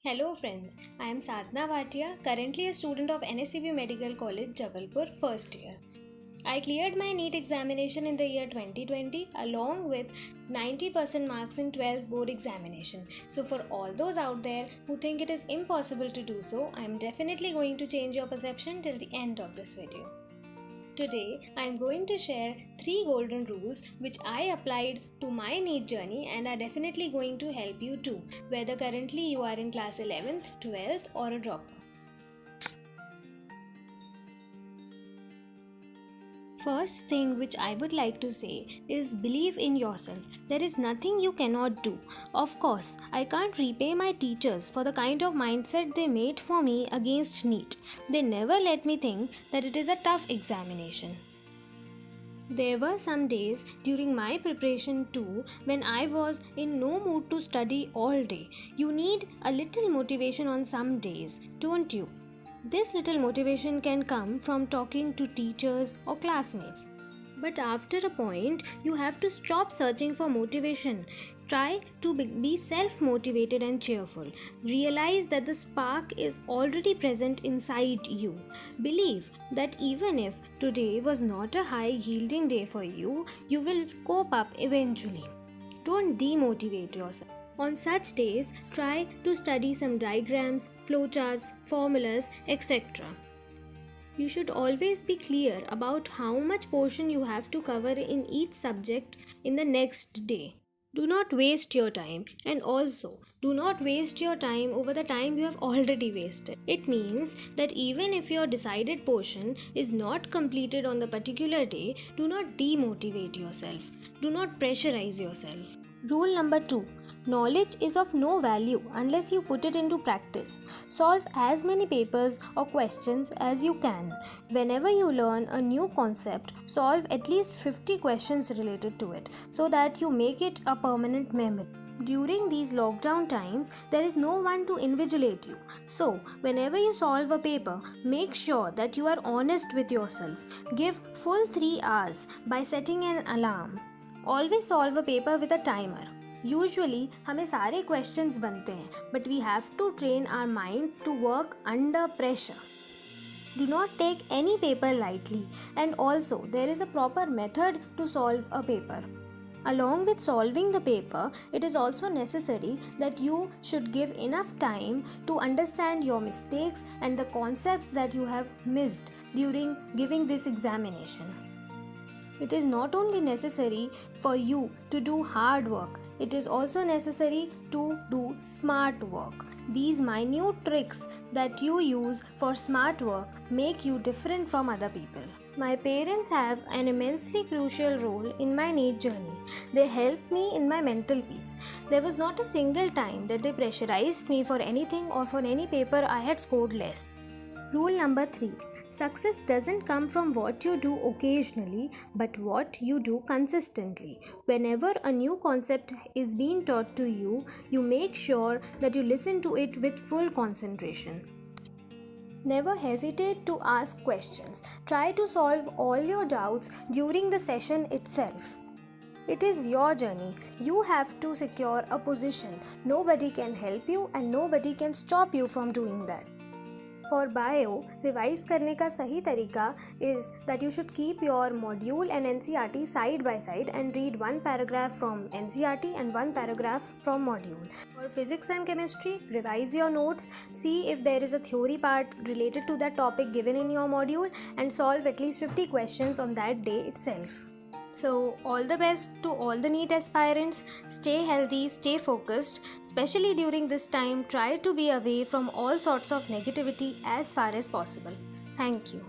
Hello friends, I am Sadhna Bhatia, currently a student of NSCB Medical College, Jabalpur, first year. I cleared my NEET examination in the year 2020 along with 90% marks in 12th board examination. So for all those out there who think it is impossible to do so, I am definitely going to change your perception till the end of this video. Today, I am going to share 3 golden rules which I applied to my NEET journey and are definitely going to help you too, whether currently you are in class 11th, 12th or a dropper. First thing which I would like to say is believe in yourself. There is nothing you cannot do. Of course, I can't repay my teachers for the kind of mindset they made for me against NEET. They never let me think that it is a tough examination. There were some days during my preparation too when I was in no mood to study all day. You need a little motivation on some days, don't you? This little motivation can come from talking to teachers or classmates. But after a point, you have to stop searching for motivation. Try to be self-motivated and cheerful. Realize that the spark is already present inside you. Believe that even if today was not a high-yielding day for you, you will cope up eventually. Don't demotivate yourself. On such days, try to study some diagrams, flowcharts, formulas, etc. You should always be clear about how much portion you have to cover in each subject in the next day. Do not waste your time, and also do not waste your time over the time you have already wasted. It means that even if your decided portion is not completed on the particular day, do not demotivate yourself. Do not pressurize yourself. Rule number 2. Knowledge is of no value unless you put it into practice. Solve as many papers or questions as you can. Whenever you learn a new concept, solve at least 50 questions related to it so that you make it a permanent memory. During these lockdown times, there is no one to invigilate you. So, whenever you solve a paper, make sure that you are honest with yourself. Give full 3 hours by setting an alarm. Always solve a paper with a timer. Usually हमें सारे questions बनते हैं, but we have to train our mind to work under pressure. Do not take any paper lightly, and also there is a proper method to solve a paper. Along with solving the paper, it is also necessary that you should give enough time to understand your mistakes and the concepts that you have missed during giving this examination. It is not only necessary for you to do hard work, it is also necessary to do smart work. These minute tricks that you use for smart work make you different from other people. My parents have an immensely crucial role in my NEET journey. They helped me in my mental peace. There was not a single time that they pressurized me for anything or for any paper I had scored less. Rule number 3. Success doesn't come from what you do occasionally, but what you do consistently. Whenever a new concept is being taught to you, you make sure that you listen to it with full concentration. Never hesitate to ask questions. Try to solve all your doubts during the session itself. It is your journey. You have to secure a position. Nobody can help you and nobody can stop you from doing that. For bio, revise करने का सही तरीका is that you should keep your module and NCERT side by side and read one paragraph from NCERT and one paragraph from module. For physics and chemistry, revise your notes, see if there is a theory part related to that topic given in your module and solve at least 50 questions on that day itself. So, all the best to all the NEET aspirants. Stay healthy, stay focused. Especially during this time, try to be away from all sorts of negativity as far as possible. Thank you.